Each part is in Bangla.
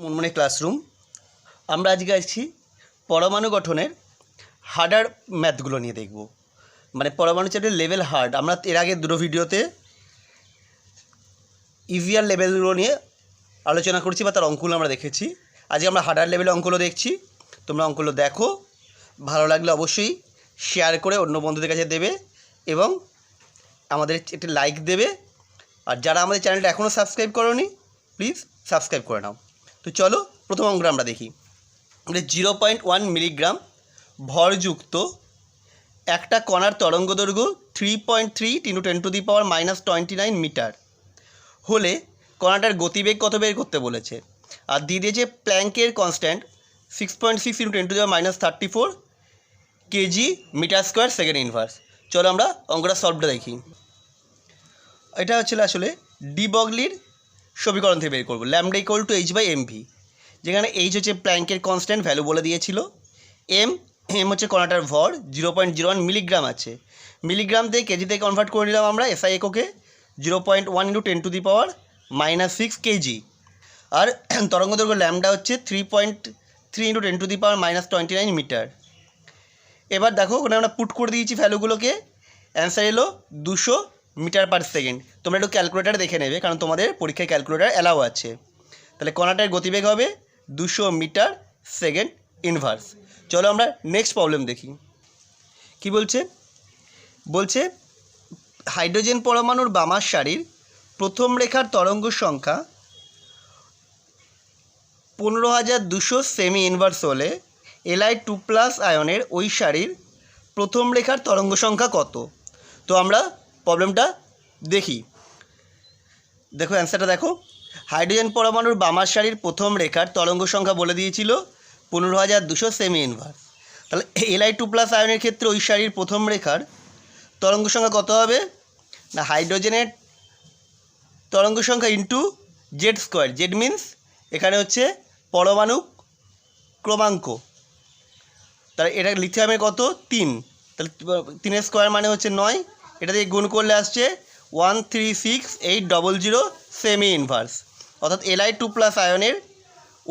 মুনমুনি ক্লাসরুম। আমরা আজকে আছি পরমাণু গঠনের হার্ডার ম্যাথগুলো নিয়ে দেখব। মানে পরমাণু চ্যাপ্টার লেভেল হার্ড। আমরা এর আগে দুটো ভিডিওতে ইজিয়ার লেভেলগুলো নিয়ে আলোচনা করছি বা তার অঙ্কগুলো আমরা দেখেছি। আজকে আমরা হার্ডার লেভেলের অঙ্কগুলো দেখছি। তোমরা অঙ্কগুলো দেখো, ভালো লাগলে অবশ্যই শেয়ার করে অন্য বন্ধুদের কাছে দেবে এবং আমাদের একটি লাইক দেবে। আর যারা আমাদের চ্যানেলটা এখনও সাবস্ক্রাইব করোনি প্লিজ সাবস্ক্রাইব করে নাও। তো চলো প্রথম অঙ্কটা আমরা দেখি। 0.1 মিলিগ্রাম ভরযুক্ত একটা কণার তরঙ্গদৈর্ঘ্য 3.3 × 10⁻⁻29 মিটার হলে কণাটার গতিবেগ কত বের করতে বলেছে। আর দিয়ে দিয়েছে প্ল্যাঙ্কের constant 6.6 × 10⁻34 K G metre square second inverse. চলো আমরা অঙ্কটা সলভটা দেখি। এটা হচ্ছিল আসলে ডি ব্রগলির সমীকরণ থেকে বের করবো, ল্যামডা = h/mv, যেখানে h হচ্ছে প্ল্যাঙ্কের কনস্ট্যান্ট ভ্যালু বলে দিয়েছিল, এম হচ্ছে কণাটার ভর 0.01 মিলিগ্রাম আছে, মিলিগ্রাম থেকে কেজিতে কনভার্ট করে নিলাম আমরা এসআই এককে 0.1 × 10⁻6 কেজি। আর তরঙ্গদৈর্ঘ্য ল্যামডা হচ্ছে 3.3 × 10⁻29 মিটার। এবার দেখো ওখানে আমরা পুট করে দিয়েছি ভ্যালুগুলোকে, অ্যান্সার এলো 200 মিটার পার সেকেন্ড। তোমরা একটু ক্যালকুলেটার দেখে নেবে, কারণ তোমাদের পরীক্ষায় ক্যালকুলেটার অ্যালাউ আছে। তাহলে কণাটার গতিবেগ হবে 200 মিটার সেকেন্ড ইনভার্স। চলো আমরা নেক্সট প্রবলেম দেখি। কি বলছে হাইড্রোজেন পরমাণুর বামার সারির প্রথম রেখার তরঙ্গ সংখ্যা 15200 সেমি ইনভার্স হলে Li2+ আয়নের ওই সারির প্রথম রেখার তরঙ্গ সংখ্যা কত। তো আমরা প্রবলেমটা দেখি। দেখো অ্যান্সারটা দেখো, হাইড্রোজেন পরমাণুর বামার সারির প্রথম রেখার তরঙ্গ সংখ্যা বলে দিয়েছিল 15200 সেমি ইনভার্স। তাহলে Li2+ আয়নের ক্ষেত্রে ওই সারির প্রথম রেখার তরঙ্গ সংখ্যা কত হবে না, হাইড্রোজেনের তরঙ্গ সংখ্যা ইন্টু Z²। জেড মিন্স এখানে হচ্ছে পরমাণু ক্রমাঙ্ক। তাহলে এটা লিথিয়ামের কত 3, তাহলে 3 স্কোয়ার মানে হচ্ছে 9, এটা দিয়ে গুণ করলে আসছে 136,800 সেমি ইনভার্স। অর্থাৎ Li2+ আয়নের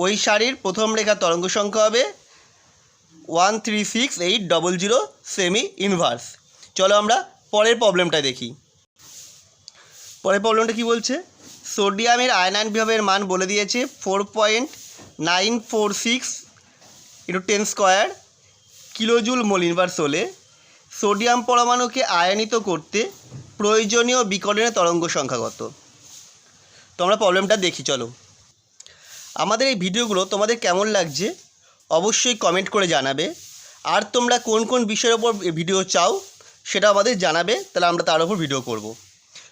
ওই সারির প্রথম রেখার তরঙ্গ সংখ্যা হবে 136,800 সেমি ইনভার্স। চলো আমরা পরের প্রবলেমটা দেখি। পরের প্রবলেমটা কি বলছে, সোডিয়ামের আয়নায়ন বিভবের মান বলে দিয়েছে 4.946 × 10² কিলোজুল মোল ইনভার্স হলে সোডিয়াম পরমাণুকে আয়নিত করতে প্রয়োজনীয় বিকরণের তরঙ্গ সংখ্যা কত। তো আমরা প্রবলেমটা দেখি। চলো, আমাদের এই ভিডিওগুলো তোমাদের কেমন লাগছে অবশ্যই কমেন্ট করে জানাবে। আর তোমরা কোন কোন বিষয়ের ওপর ভিডিও চাও সেটা আমাদের জানাবে, তাহলে আমরা তার উপর ভিডিও করব।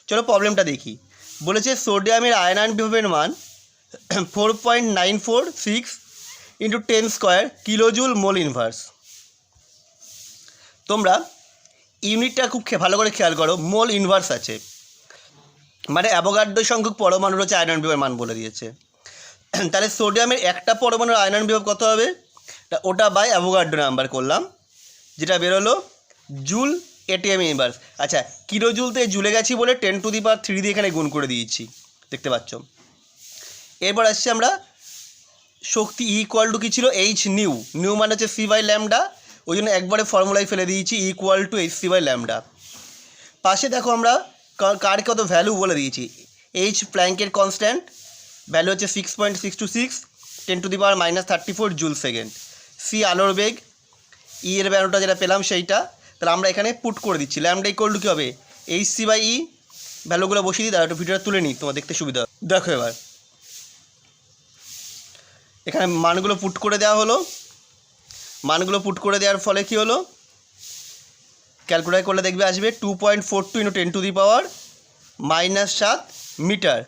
চলো প্রবলেমটা দেখি। বলেছে সোডিয়ামের আয়নায়ন বিভবের মান 4.946 × 10² কিলোজুল মোল ইনভার্স। তোমরা ইউনিটটা খুব ভালো করে খেয়াল করো, মোল ইনভার্স আছে, মানে অ্যাভোগাড্রো সংখ্যক পরমাণুর হচ্ছে আয়নায়ন বিভবের মান বলে দিয়েছে। তাহলে সোডিয়ামের একটা পরমাণুর আয়নায়ন বিভব কত হবে, ওটা বাই অ্যাভোগাড্রো নাম্বার করলাম, যেটা বেরোলো জুল এটিএম ইনভার্স। আচ্ছা, কিলোজুলতে জুলে গেছি বলে 10⁻³ দিয়ে এখানে গুণ করে দিয়েছি, দেখতে পাচ্ছ। এরপর আসছে আমরা শক্তি = কী ছিল, এইচ নিউ মানে হচ্ছে c/λ, ওই জন্য একবারে ফর্মুলায় ফেলে দিয়েছি = hc/λ। পাশে দেখো আমরা কার কত ভ্যালু বলে দিয়েছি, এইচ প্ল্যাঙ্কের কনস্ট্যান্ট ভ্যালু হচ্ছে 6.626 10⁻34 জুল সেকেন্ড, সি আলোর বেগ, ই এর ভ্যালুটা যেটা পেলাম সেইটা। তাহলে আমরা এখানে পুট করে দিচ্ছি ল্যামডা = কী হবে, hc/e, ভ্যালুগুলো বসিয়ে দিই। তাহলে একটু ভিডিওটা তুলে নিই, তোমার দেখতে সুবিধা। দেখো এবার এখানে মানগুলো পুট করে দেওয়া হলো। মানগুলো পুট করে দেওয়ার ফলে কি হলো, ক্যালকুলেট করলে দেখবে আসবে 2.42 × 10⁻⁻7 মিটার।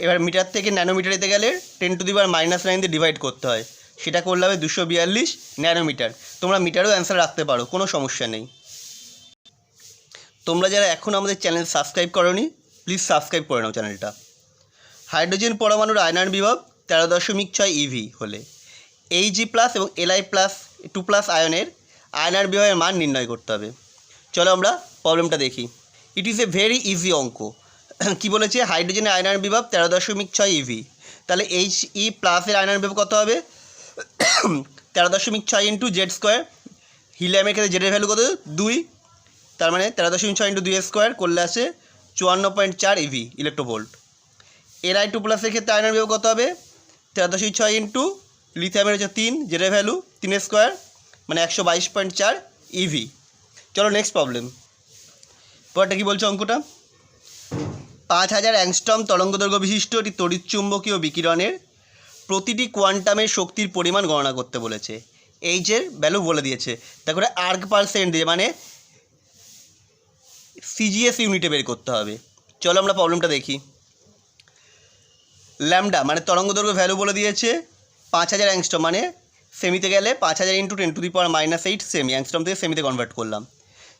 এবার মিটার থেকে ন্যানোমিটারেতে গেলে 10⁻⁻9 দিয়ে ডিভাইড করতে হয়, সেটা করলে হবে 242 ন্যানোমিটার। তোমরা মিটারও অ্যান্সার রাখতে পারো, কোনো সমস্যা নেই। তোমরা যারা এখন আমাদের চ্যানেল সাবস্ক্রাইব করোনি প্লিজ সাবস্ক্রাইব করে নাও চ্যানেলটা। হাইড্রোজেন পরমাণুর আয়নায়ন বিভব 13.6 EV হলে Ag+ এবং Li2+ আয়নের আয়নায়ন বিভবের মান নির্ণয় করতে হবে। চলো আমরা প্রবলেমটা দেখি। It is a very easy অঙ্ক। কি বলেছে, হাইড্রোজেনের আয়নায়ন বিভব 13.6 EV, তাহলে এইচ ই প্লাসের আয়নন ভর কত হবে 13.6 ইন্টু জেড স্কোয়ার। হিলিয়ামের ক্ষেত্রে জেডের ভ্যালু কত 2, তার মানে 13.6 ইন্টু 2 স্কোয়ার করলে আসে 54.4 ইভি ইলেকট্রোভোল্ট। Ni2 প্লাসের ক্ষেত্রে আয়নন ভর কত হবে 13.6 ইন্টু লিথিয়ামের হচ্ছে 3, জেডের ভ্যালু 3 স্কোয়ার মানে 122.4 ইভি। চলো নেক্সট প্রবলেম। পরটা কী বলছে অঙ্কটা, 5000 অ্যাংস্ট্রম তরঙ্গদৈর্ঘ্য বিশিষ্ট একটি তড়িৎচুম্বকীয় বিকিরণের প্রতিটি কোয়ান্টামের শক্তির পরিমাণ গণনা করতে বলেছে। এইচের ভ্যালু বলে দিয়েছে, তারপরে আর্গ পার সেকেন্ড দিয়ে মানে সিজিএস ইউনিটে বের করতে হবে। চলো আমরা প্রবলেমটা দেখি। ল্যামডা মানে তরঙ্গদৈর্ঘ্য ভ্যালু বলে দিয়েছে 5000 অ্যাংস্ট্রম, মানে সেমিতে গেলে 5000 ইন্টু 10⁻⁸ সেমি, অ্যাংস্ট্রম থেকে সেমিতে কনভার্ট করলাম।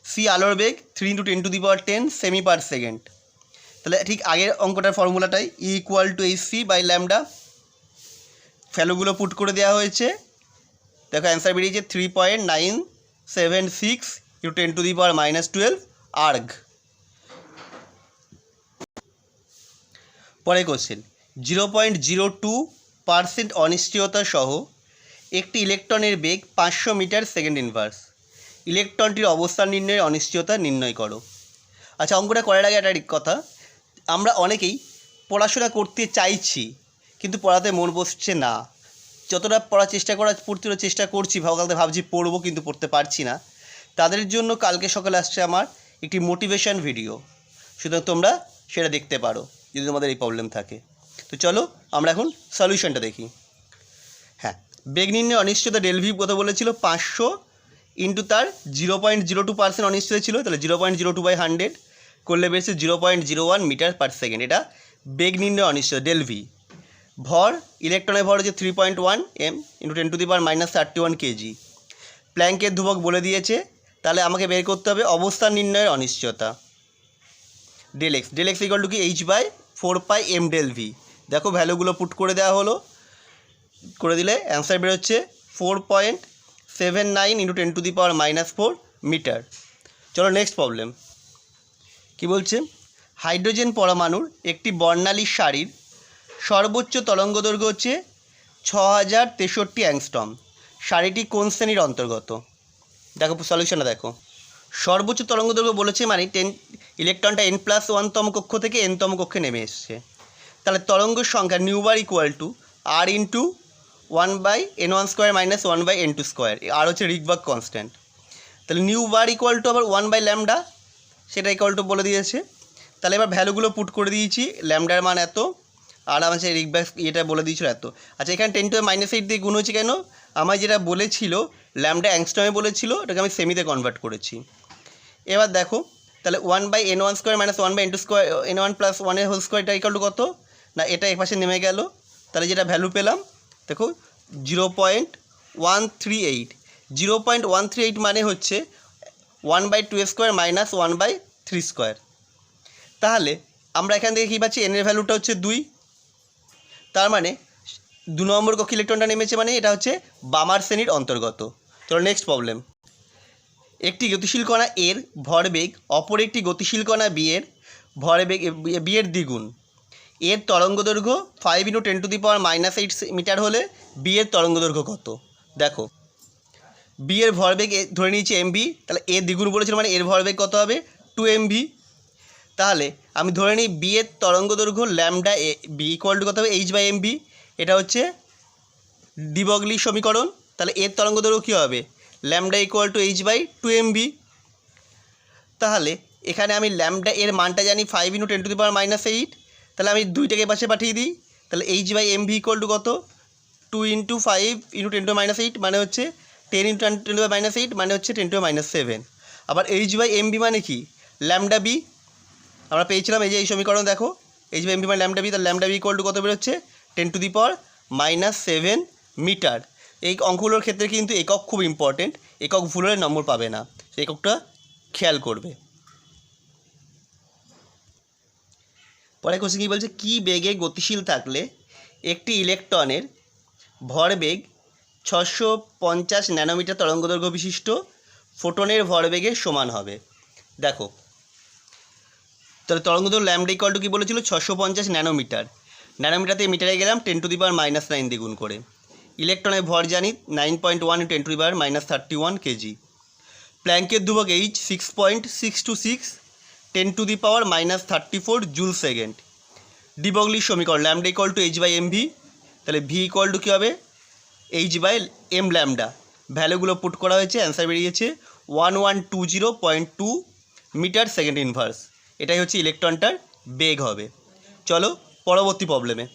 সি আলোর বেগ 3 ইন্টু 10⁻10 সেমি পার সেকেন্ড। তাহলে ঠিক আগের অঙ্কটার ফর্মুলাটাই equal to H C by lambda, ভ্যালুগুলো পুট করে দেওয়া হয়েছে। দেখো অ্যান্সার বেরিয়েছে 3.976 ইন্টু 10⁻⁻12 আর্গ। পরে কোশ্চেন, 0.02% অনিশ্চয়তা সহ একটি ইলেকট্রনের বেগ 500 মিটার সেকেন্ড ইনভার্স, ইলেকট্রনটির অবস্থান নির্ণয়ের অনিশ্চয়তা নির্ণয় করো। আচ্ছা, অঙ্কটা করার আগে একটা কথা, আমরা অনেকেই পড়াশোনা করতে চাইছি কিন্তু পড়াতে মন বসছে না। যতটা পড়ার পড়তে চেষ্টা করছি, কালকে ভাবছি পড়বো কিন্তু পড়তে পারছি না, তাদের জন্য কালকে সকালে আসছে আমার একটি মোটিভেশন ভিডিও, সুতরাং তোমরা সেটা দেখতে পারো যদি তোমাদের এই প্রবলেম থাকে। তো চলো আমরা এখন সলিউশনটা দেখি। হ্যাঁ, বেগ নির্ণয় অনিশ্চয়তা ডেলভি কত বলেছিল 500 ইন্টু তার 0.02% অনিশ্চয়তা ছিল, তাহলে 0.02/100 করলে বেরিয়েছে 0.01 মিটার পার সেকেন্ড। এটা বেগ নির্ণয় অনিশ্চয়তা ডেলভি। ভর, ইলেকট্রনের ভর হচ্ছে 3.1 m ইন্টু 10⁻31 কেজি। প্ল্যাঙ্কের ধ্রুবক বলে দিয়েছে, তাহলে আমাকে বের করতে হবে অবস্থান নির্ণয়ের অনিশ্চয়তা del x. Del x equal to কি h/4π m ডেল ভি। দেখো ভ্যালুগুলো পুট করে দেওয়া হলো, করে দিলে অ্যান্সার বেরোচ্ছে 4.79 ইন্টু 10⁻⁻4 মিটার। চলো নেক্সট প্রবলেম। কি বলছে, হাইড্রোজেন পরমাণুর একটি বর্ণালীর সারির সর্বোচ্চ তরঙ্গদৈর্ঘ্য হচ্ছে 6063 অ্যাংস্ট্রম। সারিটি কোন শ্রেণীর অন্তর্গত? দেখো সলিউশনটা দেখো। সর্বোচ্চ তরঙ্গদৈর্ঘ্য বলেছে মানে ইলেকট্রনটা n+1 তম কক্ষ থেকে n তম কক্ষে নেমে এসছে। তাহলে তরঙ্গের সংখ্যা new bar equal to r into 1/n1² minus 1/n2²। আর হচ্ছে রিকবার্গ কনস্ট্যান্ট। তাহলে নিউ বার ইকুয়াল টু আবার 1/λ, সেটা ইকুয়াল টু বলে দিয়েছে। তাহলে এবার ভ্যালুগুলো পুট করে দিয়েছি, ল্যামডার মান এত, আর আমার সেই রিকবার্গ এটা বলে দিয়েছিল এত। আচ্ছা, এখানে 10⁻⁸ দিয়ে গুণ হচ্ছে কেন? আমার যেটা বলেছিল ল্যামডা অ্যাংস্ট্রমে বলেছিল, ওটাকে আমি সেমিতে কনভার্ট করেছি। এবার দেখো, তাহলে 1/n1² minus 1/n2² n1 plus 1 whole square এটা ইকুয়াল টু কত না, এটা এপাশে নেমে গেল। তাহলে যেটা ভ্যালু পেলাম দেখো 0.138। 0.138 মানে হচ্ছে 1/2² মাইনাস 1/3²। তাহলে আমরা এখান থেকে কী পাচ্ছি, এন এর ভ্যালুটা হচ্ছে 2। তার মানে 2 নম্বর কক্ষে ইলেকট্রনটা নেমেছে, মানে এটা হচ্ছে বামার শ্রেণীর অন্তর্গত। তো নেক্সট প্রবলেম। একটি গতিশীল কণা এর ভরবেগ অপর একটি গতিশীল কণা বি এর ভরবেগ বি এর দ্বিগুণ। এর তরঙ্গদৈর্ঘ্য 5 ইন্টু 10⁻⁸ মিটার হলে বি এর তরঙ্গদৈর্ঘ্য কত? দেখো, বি এর ভরবেগ ধরে নিয়েছি এমভি, তাহলে এর দ্বিগুণ বলেছিল মানে এর ভরবেগ কত হবে 2 mv। তাহলে আমি ধরে নিই বি এর তরঙ্গদৈর্ঘ্য ল্যামডা এ বি ইকুয়াল টু কত হবে h/mv। এটা হচ্ছে ডি ব্রগলি সমীকরণ। তাহলে এর তরঙ্গদৈর্ঘ্য কী হবে, lambda equal to h/2 mv। তাহলে এখানে আমি ল্যামডা এর মানটা জানি 5 ইন্টু 10⁻⁸, তাহলে আমি 2টাকে পাশে পাঠিয়ে দিই, তাহলে h/mv ইকুয়াল টু কত 2 ইন্টু 5 ইন্টু 10⁻8 মানে হচ্ছে 10 ইন্টু 10⁻8 মানে হচ্ছে 10⁻7। আবার h/mv মানে কি, ল্যামডা বি আমরা পেয়েছিলাম এই যে এই সমীকরণ। দেখো h/mv মানে ল্যামডা বি, তাহলে ল্যামডা বি ইকুয়াল টু কত বেরোচ্ছে 10⁻⁻7 মিটার। এই অঙ্কগুলোর ক্ষেত্রে কিন্তু একক খুব ইম্পর্টেন্ট, একক ভুল হলে নম্বর পাবে না, সেই এককটা খেয়াল করবে। পরে কোশ্চেন কী বলছে, কী বেগে গতিশীল থাকলে একটি ইলেকট্রনের ভরবেগ 650 ন্যানোমিটার তরঙ্গদৈর্ঘ্য বিশিষ্ট ফোটনের ভরবেগের সমান হবে? দেখো, তাহলে তরঙ্গদৈর্ঘ্য ল্যামডা ইকুয়াল টু কী বলেছিল 650 ন্যানোমিটার। ন্যানোমিটারতে মিটারে গেলাম 10⁻⁻9 দিয়ে গুণ করে। ইলেকট্রনের ভর জানি 9.1 × 10⁻31 কেজি। প্ল্যাঙ্কের ধ্রুবক H 6.626 10⁻34 জুল সেকেন্ড। ডি ব্রগলির সমীকরণ ল্যামডা ইকুয়াল টু H/mv, তাহলে ভি ইকুয়াল টু কী হবে H/m ল্যামডা। ভ্যালুগুলো পুট করা হয়েছে, অ্যান্সার বেরিয়েছে 1120.2 মিটার সেকেন্ড ইনভার্স। এটাই হচ্ছে ইলেকট্রনটার বেগ হবে। চলো পরবর্তী প্রবলেমে।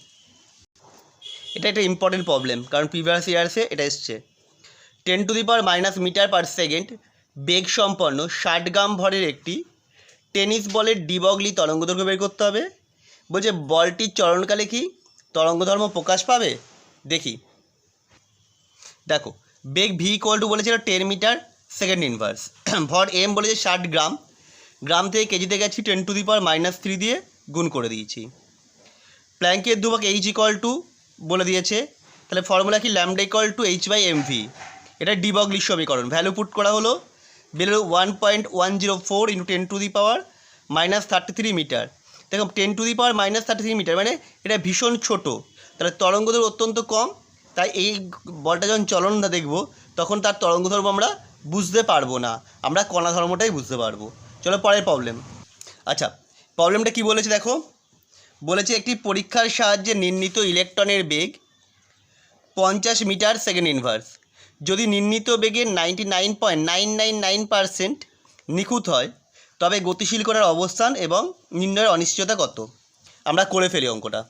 এটা একটা ইম্পর্টেন্ট প্রবলেম, কারণ প্রিভিয়াস ইয়ার্সে এটা এসছে। 10⁻⁻⁻ মিটার পার সেকেন্ড বেগ সম্পন্ন 60 গ্রাম ভরের একটি টেনিস বলের ডি ব্রগলি তরঙ্গদৈর্ঘ্য বের করতে হবে। বলছে বলটির চলনকালে কি তরঙ্গধর্ম প্রকাশ পাবে? দেখি। দেখো, বেগ ভি ইকুয়াল টু বলেছিল 10 মিটার সেকেন্ড ইনভার্স, ভর এম বলেছে 60 গ্রাম, গ্রাম থেকে কেজিতে গেছি 10⁻³ দিয়ে গুণ করে দিয়েছি। প্ল্যাঙ্কের ধ্রুবক H ইকুয়াল টু বলে দিয়েছে, তাহলে ফর্মুলা কি ল্যামডা ইকুয়াল টু H/mv। এটা ডি ব্রগলির সমীকরণ, ভ্যালু পুট করা হলো, বেরোলো 1.104 × 10⁻³ মিটার। দেখো 10⁻³ মিটার মানে এটা ভীষণ ছোট, তাহলে তরঙ্গদৈর্ঘ্য অত্যন্ত কম, তাই এই বলটা যখন চলনটা দেখব তখন তার তরঙ্গধর্ম আমরা বুঝতে পারবো না, আমরা কণা ধর্মটাই বুঝতে পারবো। চলো পরের প্রবলেম। আচ্ছা, প্রবলেমটা কি বলেছে দেখো, বলেছে একটি পরীক্ষার সাহায্যে নির্ণীত ইলেকট্রনের বেগ 50 মিটার সেকেন্ড ইনভার্স। যদি নির্ণীত বেগের 99.999% নিখুঁত হয়, তবে গতিশীল কণার অবস্থান এবং নির্ণয়ের অনিশ্চয়তা কত? আমরা করে ফেলি অঙ্কটা।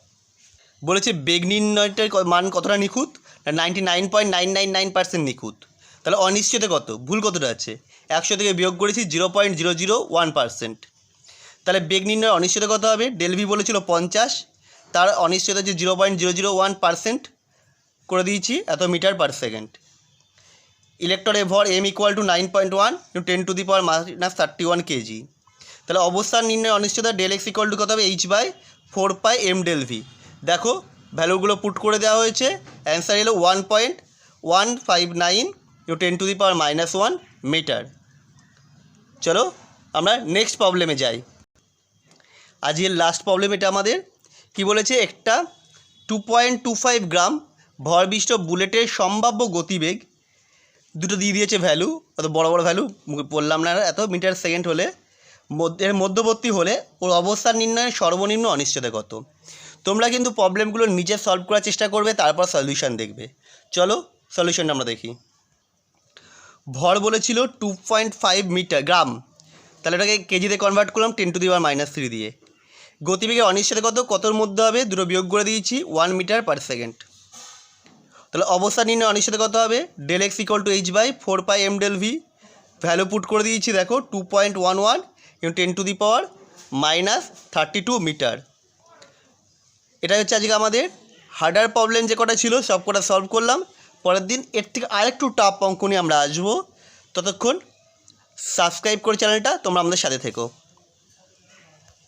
বলেছে বেগ নির্ণয়টার মান কতটা নিখুঁত? 99.999% নিখুঁত। তাহলে অনিশ্চয়তা কত? ভুল কতটা আছে? 100 থেকে বিয়োগ করেছি 0.001%। তাহলে বেগ নির্ণয়ের অনিশ্চয়তা কত হবে? ডেল ভি বলেছিল 50, তার অনিশ্চয়তা হচ্ছে 0.001% করে দিয়েছি, এত মিটার পার সেকেন্ড। ইলেকট্রনের ভর এম ইকুয়াল টু 9.1 × 10⁻³ কেজি। তাহলে অবস্থান নির্ণয়ের অনিশ্চয়তা ডেল এক্স ইকুয়াল টু কত হবে? H/4πm del V. দেখো ভ্যালুগুলো পুট করে দেওয়া হয়েছে, অ্যান্সার এলো 1.159 × 10⁻⁻1 মিটার। চলো আমরা নেক্সট প্রবলেমে যাই। আজকের লাস্ট প্রবলেম এটা আমাদের। কি বলেছে, একটা 2.25 গ্রাম ভরবিষ্ট বুলেটের সম্ভাব্য গতিবেগ, দুটো দিয়ে দিয়েছে ভ্যালু, অত বড় বড় ভ্যালু বললাম না, এত মিটার সেকেন্ড হলে এর মধ্যবর্তী হলে ওর অবস্থান নির্ণয়ের সর্বনিম্ন অনিশ্চয়তা কত? তোমরা কিন্তু প্রবলেমগুলো নিজে সলভ করার চেষ্টা করবে, তারপর সলিউশন দেখবে। চলো সলিউশনটা আমরা দেখি। ভর বলেছিল 2.5 মিটার গ্রাম, তাহলে এটাকে কেজিতে কনভার্ট করলাম 10⁻³ দিয়ে। গতিবেগের অনিশ্চয়তা কত? কতর মধ্যে হবে? দুটো বিয়োগ করে দিয়েছি, 1 মিটার পার সেকেন্ড। তাহলে অবস্থান নির্ণয় অনিশ্চয়তা কত হবে? Del x equal to H/4πm del v. Value put করে দিয়েছি, দেখো 2.11 × 10⁻32 মিটার। এটাই হচ্ছে আজকে আমাদের হার্ডার প্রবলেম যে কটা ছিল সব কটা সলভ করলাম। পরের দিন এর থেকে আরেকটু টাফ অঙ্ক নিয়ে আমরা আসবো। ততক্ষণ সাবস্ক্রাইব করে চ্যানেলটা তোমরা আমাদের সাথে থেকো।